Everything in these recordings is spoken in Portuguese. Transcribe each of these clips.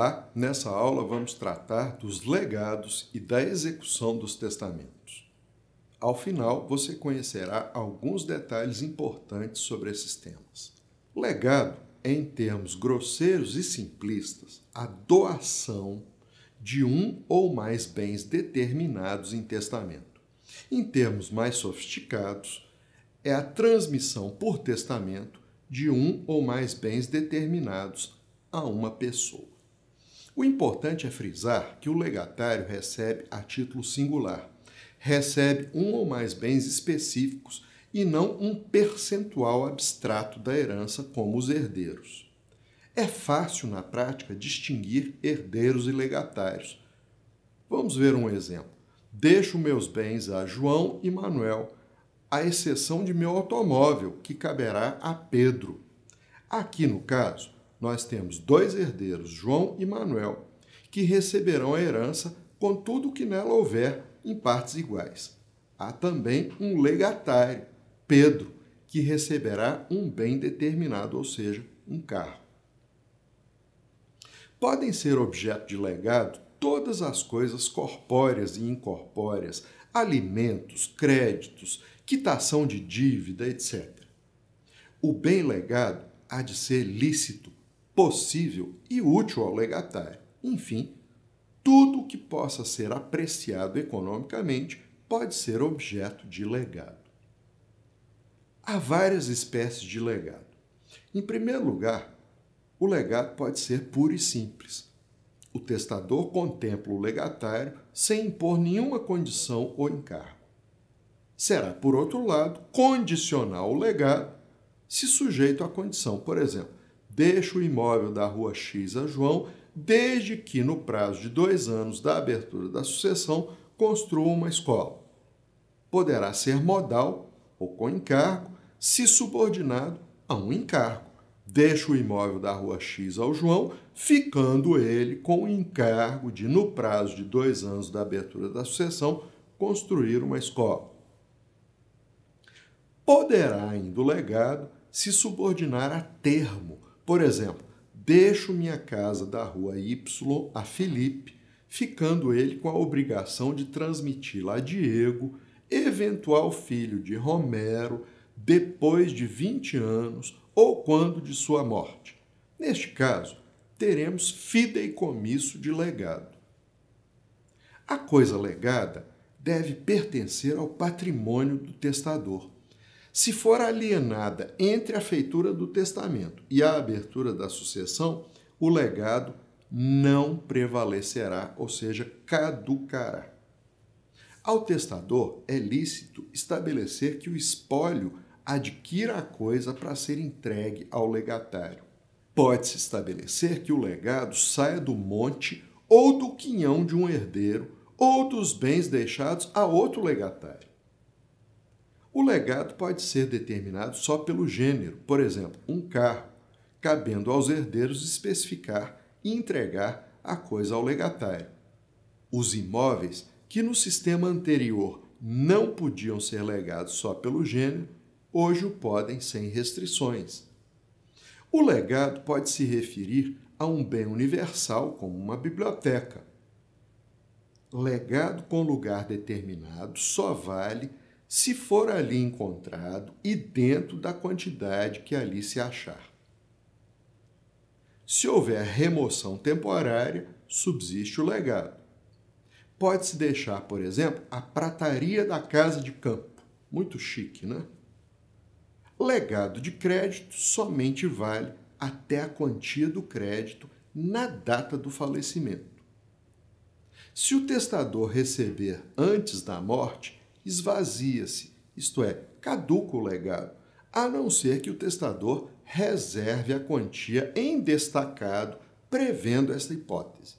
Olá, nessa aula vamos tratar dos legados e da execução dos testamentos. Ao final, você conhecerá alguns detalhes importantes sobre esses temas. Legado é, em termos grosseiros e simplistas, a doação de um ou mais bens determinados em testamento. Em termos mais sofisticados, é a transmissão por testamento de um ou mais bens determinados a uma pessoa. O importante é frisar que o legatário recebe a título singular, recebe um ou mais bens específicos e não um percentual abstrato da herança como os herdeiros. É fácil, na prática, distinguir herdeiros e legatários. Vamos ver um exemplo. Deixo meus bens a João e Manuel, à exceção de meu automóvel, que caberá a Pedro. Aqui, no caso, nós temos dois herdeiros, João e Manuel, que receberão a herança com tudo o que nela houver em partes iguais. Há também um legatário, Pedro, que receberá um bem determinado, ou seja, um carro. Podem ser objeto de legado todas as coisas corpóreas e incorpóreas, alimentos, créditos, quitação de dívida, etc. O bem legado há de ser lícito, possível e útil ao legatário. Enfim, tudo o que possa ser apreciado economicamente pode ser objeto de legado. Há várias espécies de legado. Em primeiro lugar, o legado pode ser puro e simples. O testador contempla o legatário sem impor nenhuma condição ou encargo. Será, por outro lado, condicional o legado se sujeito à condição. Por exemplo, deixo o imóvel da rua X a João, desde que, no prazo de 2 anos da abertura da sucessão, construa uma escola. Poderá ser modal ou com encargo, se subordinado a um encargo. Deixo o imóvel da rua X ao João, ficando ele com o encargo de, no prazo de 2 anos da abertura da sucessão, construir uma escola. Poderá ainda o legado se subordinar a termo. Por exemplo, deixo minha casa da rua Y a Felipe, ficando ele com a obrigação de transmiti-la a Diego, eventual filho de Romero, depois de 20 anos ou quando de sua morte. Neste caso, teremos fideicomisso de legado. A coisa legada deve pertencer ao patrimônio do testador. Se for alienada entre a feitura do testamento e a abertura da sucessão, o legado não prevalecerá, ou seja, caducará. Ao testador é lícito estabelecer que o espólio adquira a coisa para ser entregue ao legatário. Pode-se estabelecer que o legado saia do monte ou do quinhão de um herdeiro ou dos bens deixados a outro legatário. O legado pode ser determinado só pelo gênero, por exemplo, um carro, cabendo aos herdeiros especificar e entregar a coisa ao legatário. Os imóveis, que no sistema anterior não podiam ser legados só pelo gênero, hoje o podem sem restrições. O legado pode se referir a um bem universal, como uma biblioteca. Legado com lugar determinado só vale se for ali encontrado e dentro da quantidade que ali se achar. Se houver remoção temporária, subsiste o legado. Pode-se deixar, por exemplo, a prataria da casa de campo. Muito chique, né? Legado de crédito somente vale até a quantia do crédito na data do falecimento. Se o testador receber antes da morte, esvazia-se, isto é, caduca o legado, a não ser que o testador reserve a quantia em destacado, prevendo esta hipótese.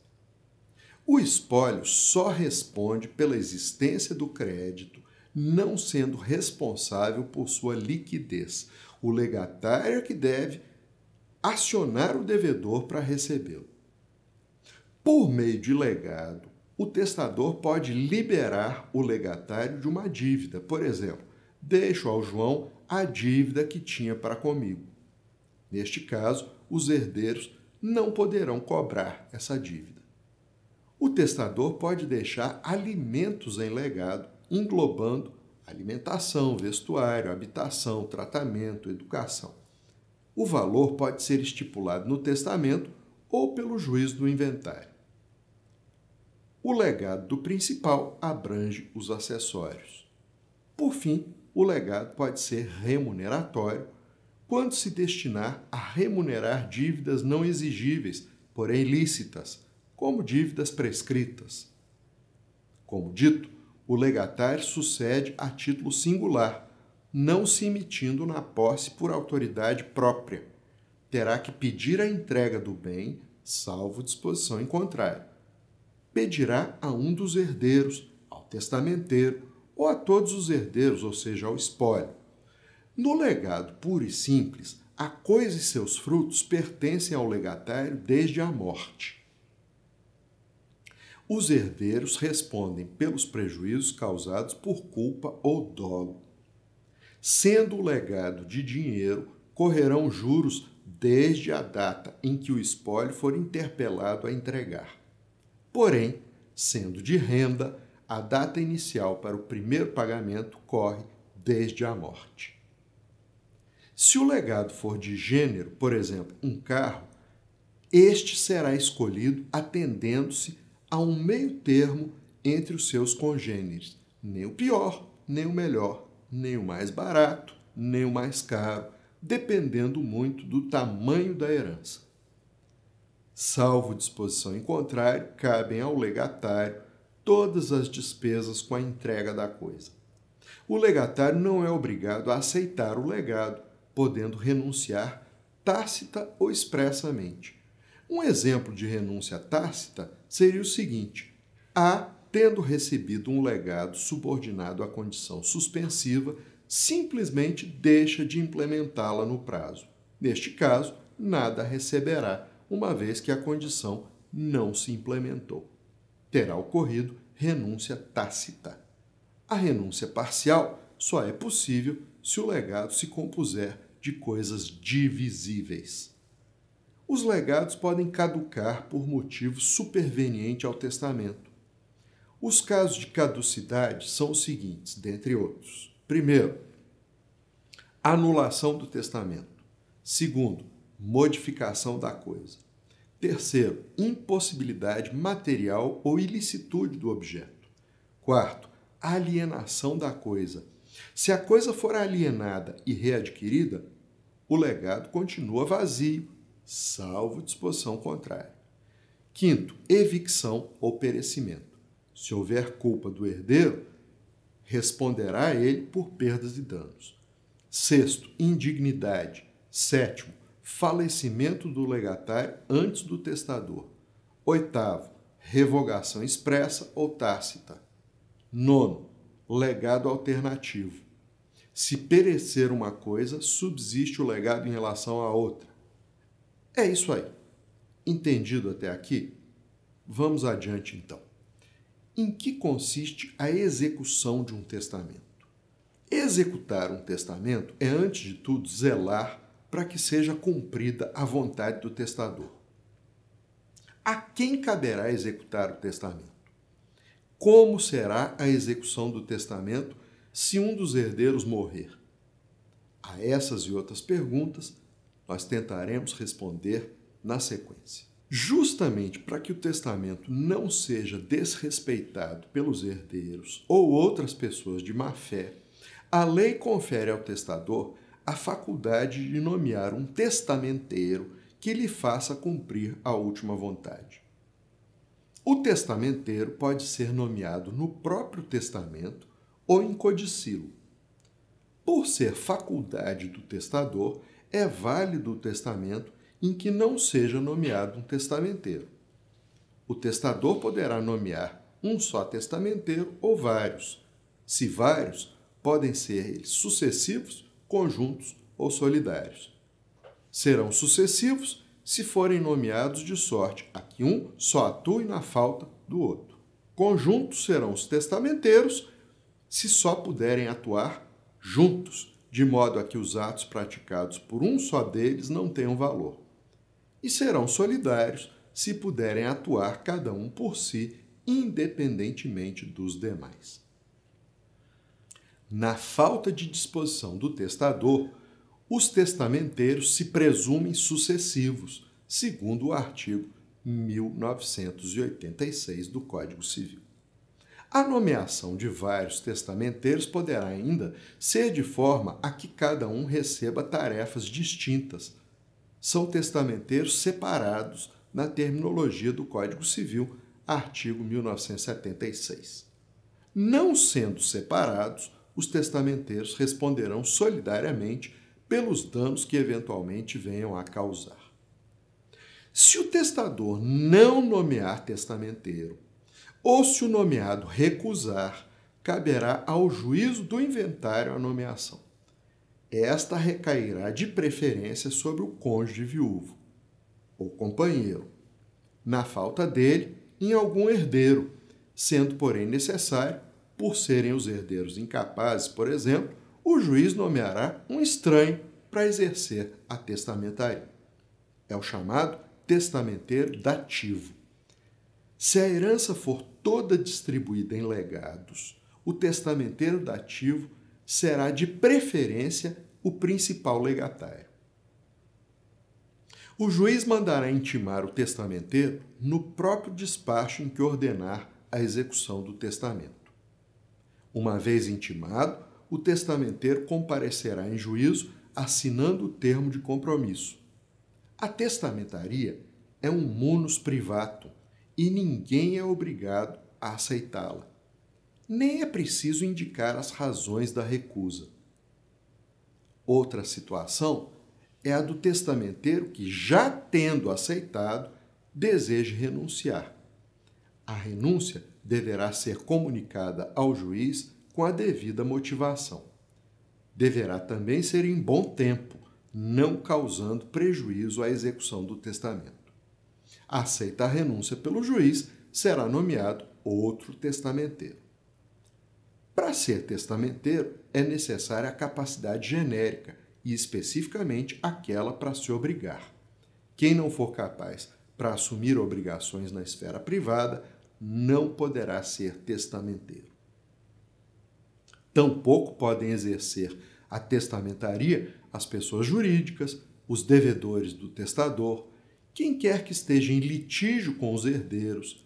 O espólio só responde pela existência do crédito, não sendo responsável por sua liquidez. O legatário é que deve acionar o devedor para recebê-lo. Por meio de legado, o testador pode liberar o legatário de uma dívida. Por exemplo, deixo ao João a dívida que tinha para comigo. Neste caso, os herdeiros não poderão cobrar essa dívida. O testador pode deixar alimentos em legado, englobando alimentação, vestuário, habitação, tratamento, educação. O valor pode ser estipulado no testamento ou pelo juiz do inventário. O legado do principal abrange os acessórios. Por fim, o legado pode ser remuneratório quando se destinar a remunerar dívidas não exigíveis, porém lícitas, como dívidas prescritas. Como dito, o legatário sucede a título singular, não se emitindo na posse por autoridade própria. Terá que pedir a entrega do bem, salvo disposição em contrário. Pedirá a um dos herdeiros, ao testamenteiro, ou a todos os herdeiros, ou seja, ao espólio. No legado puro e simples, a coisa e seus frutos pertencem ao legatário desde a morte. Os herdeiros respondem pelos prejuízos causados por culpa ou dolo. Sendo o legado de dinheiro, correrão juros desde a data em que o espólio for interpelado a entregar. Porém, sendo de renda, a data inicial para o primeiro pagamento corre desde a morte. Se o legado for de gênero, por exemplo, um carro, este será escolhido atendendo-se a um meio termo entre os seus congêneres, nem o pior, nem o melhor, nem o mais barato, nem o mais caro, dependendo muito do tamanho da herança. Salvo disposição em contrário, cabem ao legatário todas as despesas com a entrega da coisa. O legatário não é obrigado a aceitar o legado, podendo renunciar tácita ou expressamente. Um exemplo de renúncia tácita seria o seguinte: A, tendo recebido um legado subordinado à condição suspensiva, simplesmente deixa de implementá-la no prazo. Neste caso, nada receberá, uma vez que a condição não se implementou. Terá ocorrido renúncia tácita. A renúncia parcial só é possível se o legado se compuser de coisas divisíveis. Os legados podem caducar por motivo superveniente ao testamento. Os casos de caducidade são os seguintes, dentre outros. Primeiro, anulação do testamento. Segundo, modificação da coisa. Terceiro, impossibilidade material ou ilicitude do objeto. Quarto, alienação da coisa. Se a coisa for alienada e readquirida, o legado continua vazio, salvo disposição contrária. Quinto, evicção ou perecimento. Se houver culpa do herdeiro, responderá ele por perdas e danos. Sexto, indignidade. Sétimo, falecimento do legatário antes do testador. Oitavo, revogação expressa ou tácita. Nono, legado alternativo. Se perecer uma coisa, subsiste o legado em relação à outra. É isso aí. Entendido até aqui? Vamos adiante então. Em que consiste a execução de um testamento? Executar um testamento é, antes de tudo, zelar para que seja cumprida a vontade do testador. A quem caberá executar o testamento? Como será a execução do testamento se um dos herdeiros morrer? A essas e outras perguntas, nós tentaremos responder na sequência. Justamente para que o testamento não seja desrespeitado pelos herdeiros ou outras pessoas de má fé, a lei confere ao testador a faculdade de nomear um testamenteiro que lhe faça cumprir a última vontade. O testamenteiro pode ser nomeado no próprio testamento ou em codicilo. Por ser faculdade do testador, é válido o testamento em que não seja nomeado um testamenteiro. O testador poderá nomear um só testamenteiro ou vários. Se vários, podem ser eles sucessivos, conjuntos ou solidários. Serão sucessivos se forem nomeados de sorte a que um só atue na falta do outro. Conjuntos serão os testamenteiros se só puderem atuar juntos, de modo a que os atos praticados por um só deles não tenham valor. e serão solidários se puderem atuar cada um por si, independentemente dos demais. Na falta de disposição do testador, os testamenteiros se presumem sucessivos, segundo o artigo 1986 do Código Civil. A nomeação de vários testamenteiros poderá ainda ser de forma a que cada um receba tarefas distintas. São testamenteiros separados na terminologia do Código Civil, artigo 1976. Não sendo separados, os testamenteiros responderão solidariamente pelos danos que eventualmente venham a causar. Se o testador não nomear testamenteiro, ou se o nomeado recusar, caberá ao juízo do inventário a nomeação. Esta recairá de preferência sobre o cônjuge viúvo, ou companheiro, na falta dele, em algum herdeiro, sendo, porém, necessário, por serem os herdeiros incapazes, por exemplo, o juiz nomeará um estranho para exercer a testamentaria. É o chamado testamenteiro dativo. Se a herança for toda distribuída em legados, o testamenteiro dativo será de preferência o principal legatário. O juiz mandará intimar o testamenteiro no próprio despacho em que ordenar a execução do testamento. Uma vez intimado, o testamenteiro comparecerá em juízo assinando o termo de compromisso. A testamentaria é um munus privatum e ninguém é obrigado a aceitá-la. Nem é preciso indicar as razões da recusa. Outra situação é a do testamenteiro que, já tendo aceitado, deseja renunciar. A renúncia deverá ser comunicada ao juiz com a devida motivação. Deverá também ser em bom tempo, não causando prejuízo à execução do testamento. Aceita a renúncia pelo juiz, será nomeado outro testamenteiro. Para ser testamenteiro, é necessária a capacidade genérica e especificamente aquela para se obrigar. Quem não for capaz para assumir obrigações na esfera privada não poderá ser testamenteiro. Tampouco podem exercer a testamentaria as pessoas jurídicas, os devedores do testador, quem quer que esteja em litígio com os herdeiros,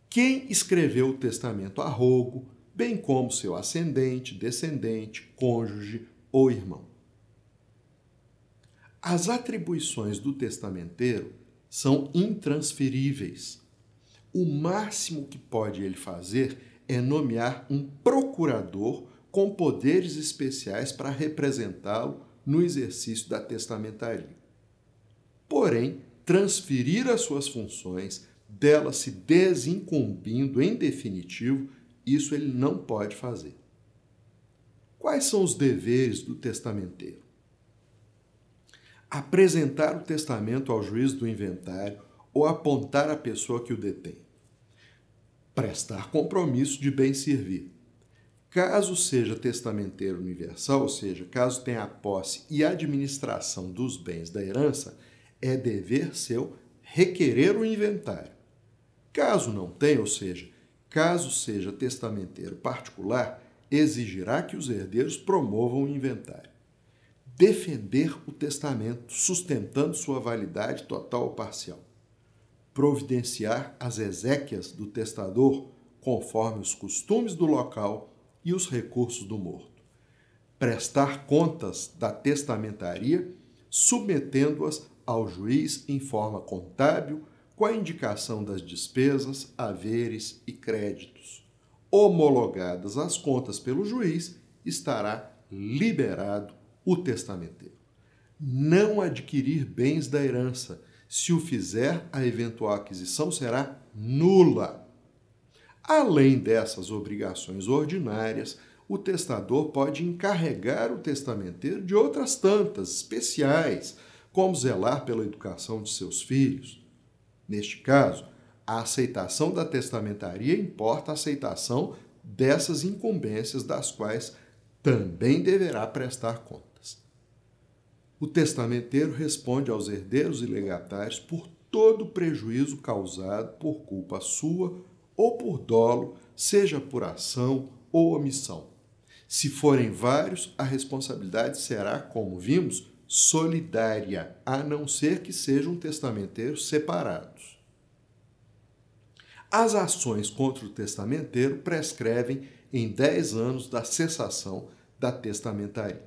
quem escreveu o testamento a rogo, bem como seu ascendente, descendente, cônjuge ou irmão. As atribuições do testamenteiro são intransferíveis. O máximo que pode ele fazer é nomear um procurador com poderes especiais para representá-lo no exercício da testamentaria. Porém, transferir as suas funções, dela se desincumbindo em definitivo, isso ele não pode fazer. Quais são os deveres do testamenteiro? Apresentar o testamento ao juiz do inventário ou apontar a pessoa que o detém. Prestar compromisso de bem servir. Caso seja testamenteiro universal, ou seja, caso tenha a posse e administração dos bens da herança, é dever seu requerer o inventário. Caso não tenha, ou seja, caso seja testamenteiro particular, exigirá que os herdeiros promovam o inventário. Defender o testamento, sustentando sua validade total ou parcial. Providenciar as exéquias do testador, conforme os costumes do local e os recursos do morto. Prestar contas da testamentaria, submetendo-as ao juiz em forma contábil, com a indicação das despesas, haveres e créditos. Homologadas as contas pelo juiz, estará liberado o testamenteiro. Não adquirir bens da herança. Se o fizer, a eventual aquisição será nula. Além dessas obrigações ordinárias, o testador pode encarregar o testamenteiro de outras tantas especiais, como zelar pela educação de seus filhos. Neste caso, a aceitação da testamentaria importa a aceitação dessas incumbências das quais também deverá prestar contas. O testamenteiro responde aos herdeiros e legatários por todo o prejuízo causado por culpa sua ou por dolo, seja por ação ou omissão. Se forem vários, a responsabilidade será, como vimos, solidária, a não ser que sejam testamenteiros separados. As ações contra o testamenteiro prescrevem em 10 anos da cessação da testamentaria.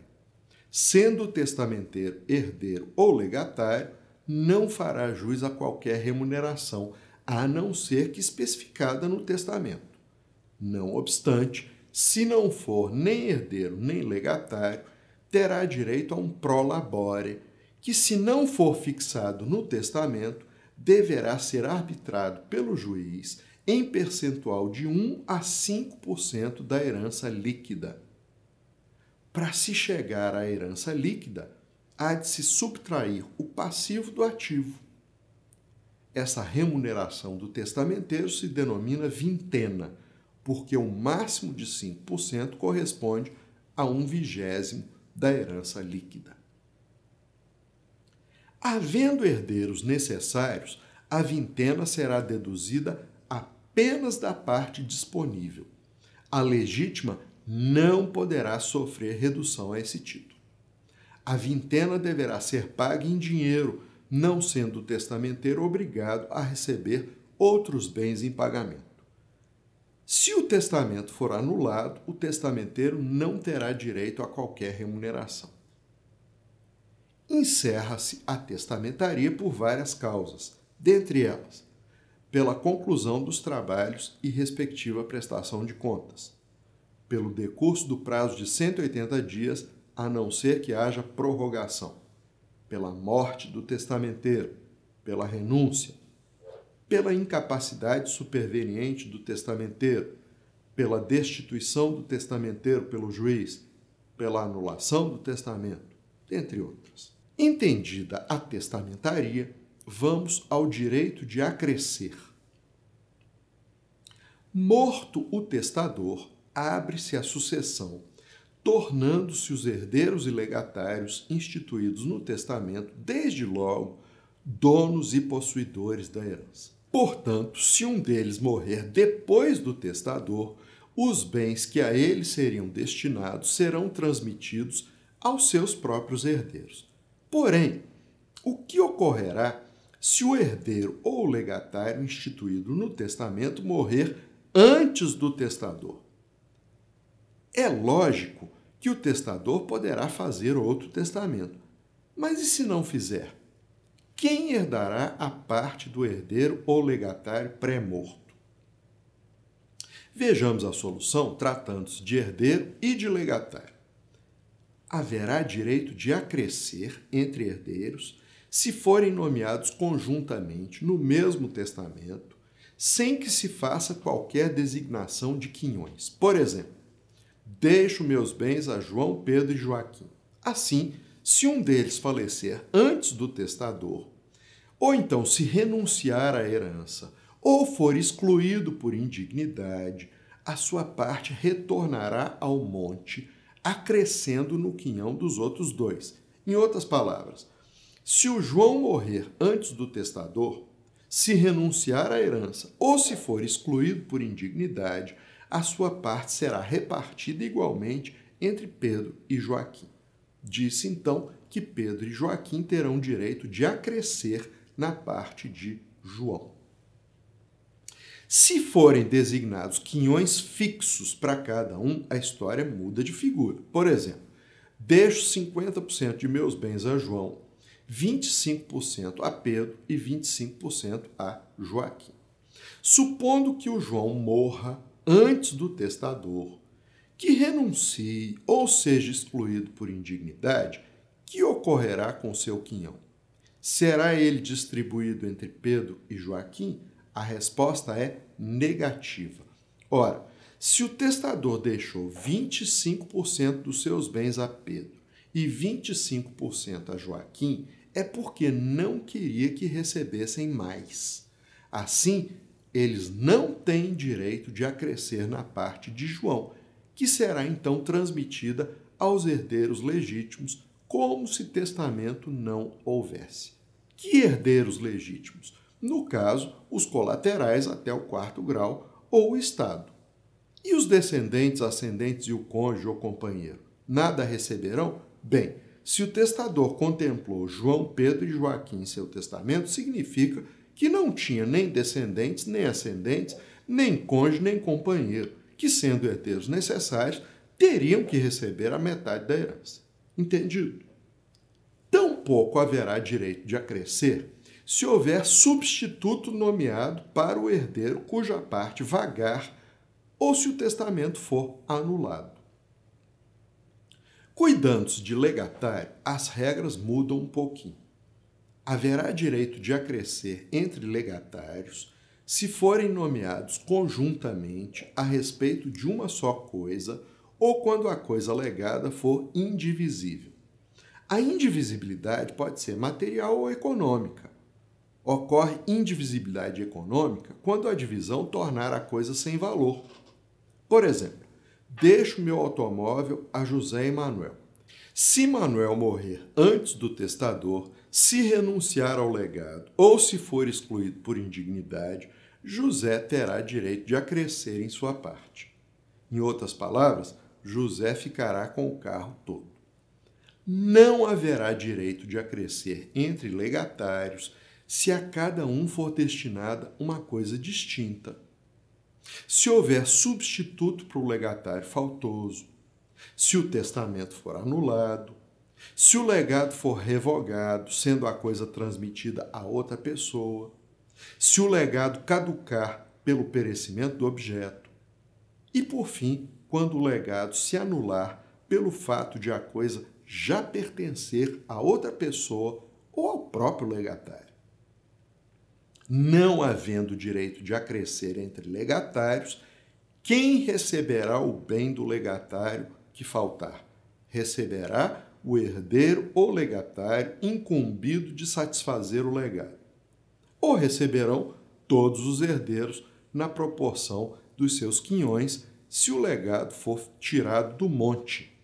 Sendo o testamenteiro herdeiro ou legatário, não fará jus a qualquer remuneração, a não ser que especificada no testamento. Não obstante, se não for nem herdeiro nem legatário, terá direito a um pro labore, que, se não for fixado no testamento, deverá ser arbitrado pelo juiz em percentual de 1 a 5% da herança líquida. Para se chegar à herança líquida, há de se subtrair o passivo do ativo. Essa remuneração do testamenteiro se denomina vintena, porque o máximo de 5% corresponde a 1/20 da herança líquida. Havendo herdeiros necessários, a vintena será deduzida apenas da parte disponível. A legítima não poderá sofrer redução a esse título. A vintena deverá ser paga em dinheiro, não sendo o testamenteiro obrigado a receber outros bens em pagamento. Se o testamento for anulado, o testamenteiro não terá direito a qualquer remuneração. Encerra-se a testamentaria por várias causas, dentre elas, pela conclusão dos trabalhos e respectiva prestação de contas, pelo decurso do prazo de 180 dias, a não ser que haja prorrogação, pela morte do testamenteiro, pela renúncia, pela incapacidade superveniente do testamenteiro, pela destituição do testamenteiro pelo juiz, pela anulação do testamento, entre outras. Entendida a testamentaria, vamos ao direito de acrescer. Morto o testador, abre-se a sucessão, tornando-se os herdeiros e legatários instituídos no testamento, desde logo, donos e possuidores da herança. Portanto, se um deles morrer depois do testador, os bens que a ele seriam destinados serão transmitidos aos seus próprios herdeiros. Porém, o que ocorrerá se o herdeiro ou o legatário instituído no testamento morrer antes do testador? É lógico que o testador poderá fazer outro testamento, mas e se não fizer? Quem herdará a parte do herdeiro ou legatário pré-morto? Vejamos a solução tratando-se de herdeiro e de legatário. Haverá direito de acrescer entre herdeiros se forem nomeados conjuntamente no mesmo testamento, sem que se faça qualquer designação de quinhões. Por exemplo, deixo meus bens a João, Pedro e Joaquim. Assim, se um deles falecer antes do testador, ou então se renunciar à herança, ou for excluído por indignidade, a sua parte retornará ao monte, acrescendo no quinhão dos outros dois. Em outras palavras, se o João morrer antes do testador, se renunciar à herança ou se for excluído por indignidade, a sua parte será repartida igualmente entre Pedro e Joaquim. Disse então que Pedro e Joaquim terão direito de acrescer na parte de João. Se forem designados quinhões fixos para cada um, a história muda de figura. Por exemplo, deixo 50% de meus bens a João, 25% a Pedro e 25% a Joaquim. Supondo que o João morra antes do testador, que renuncie ou seja excluído por indignidade, que ocorrerá com seu quinhão? Será ele distribuído entre Pedro e Joaquim? A resposta é negativa. Ora, se o testador deixou 25% dos seus bens a Pedro e 25% a Joaquim, é porque não queria que recebessem mais. Assim, eles não têm direito de acrescer na parte de João, que será então transmitida aos herdeiros legítimos como se testamento não houvesse. Que herdeiros legítimos? No caso, os colaterais até o 4º grau ou o Estado. E os descendentes, ascendentes e o cônjuge ou companheiro? Nada receberão? Bem, se o testador contemplou João, Pedro e Joaquim em seu testamento, significa que não tinha nem descendentes, nem ascendentes, nem cônjuge, nem companheiro, que, sendo herdeiros necessários, teriam que receber a metade da herança. Entendido? Tampouco haverá direito de acrescer se houver substituto nomeado para o herdeiro cuja parte vagar ou se o testamento for anulado. Cuidando-se de legatário, as regras mudam um pouquinho. Haverá direito de acrescer entre legatários se forem nomeados conjuntamente a respeito de uma só coisa ou quando a coisa legada for indivisível. A indivisibilidade pode ser material ou econômica. Ocorre indivisibilidade econômica quando a divisão tornar a coisa sem valor. Por exemplo, deixo meu automóvel a José e Manuel. Se Manuel morrer antes do testador, se renunciar ao legado ou se for excluído por indignidade, José terá direito de acrescer em sua parte. Em outras palavras, José ficará com o carro todo. Não haverá direito de acrescer entre legatários se a cada um for destinada uma coisa distinta. Se houver substituto para o legatário faltoso, se o testamento for anulado, se o legado for revogado, sendo a coisa transmitida a outra pessoa, se o legado caducar pelo perecimento do objeto, e, por fim, quando o legado se anular pelo fato de a coisa já pertencer a outra pessoa ou ao próprio legatário. Não havendo direito de acrescer entre legatários, quem receberá o bem do legatário que faltar? Receberá o herdeiro ou legatário incumbido de satisfazer o legado. Ou receberão todos os herdeiros na proporção dos seus quinhões, se o legado for tirado do monte.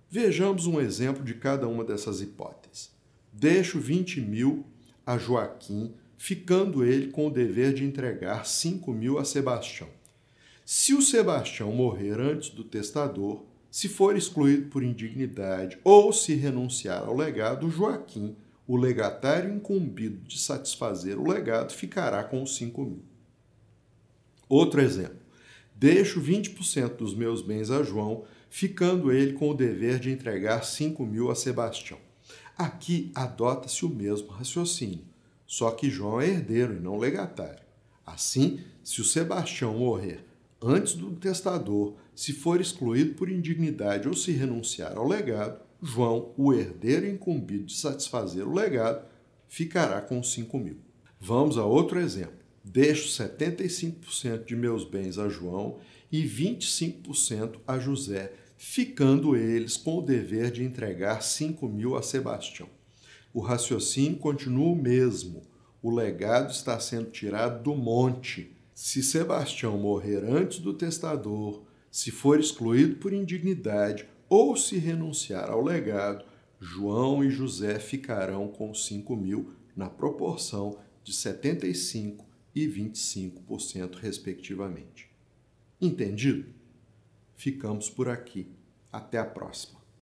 Vejamos um exemplo de cada uma dessas hipóteses. Deixo 20.000 a Joaquim, ficando ele com o dever de entregar 5.000 a Sebastião. Se o Sebastião morrer antes do testador, se for excluído por indignidade ou se renunciar ao legado, Joaquim, o legatário incumbido de satisfazer o legado, ficará com os 5.000. Outro exemplo. Deixo 20% dos meus bens a João, ficando ele com o dever de entregar 5.000 a Sebastião. Aqui adota-se o mesmo raciocínio, só que João é herdeiro e não legatário. Assim, se o Sebastião morrer antes do testador, se for excluído por indignidade ou se renunciar ao legado, João, o herdeiro incumbido de satisfazer o legado, ficará com os 5.000. Vamos a outro exemplo. Deixo 75% de meus bens a João e 25% a José, ficando eles com o dever de entregar 5.000 a Sebastião. O raciocínio continua o mesmo. O legado está sendo tirado do monte. Se Sebastião morrer antes do testador, se for excluído por indignidade ou se renunciar ao legado, João e José ficarão com 5.000 na proporção de 75% e 25%, respectivamente. Entendido? Ficamos por aqui. Até a próxima.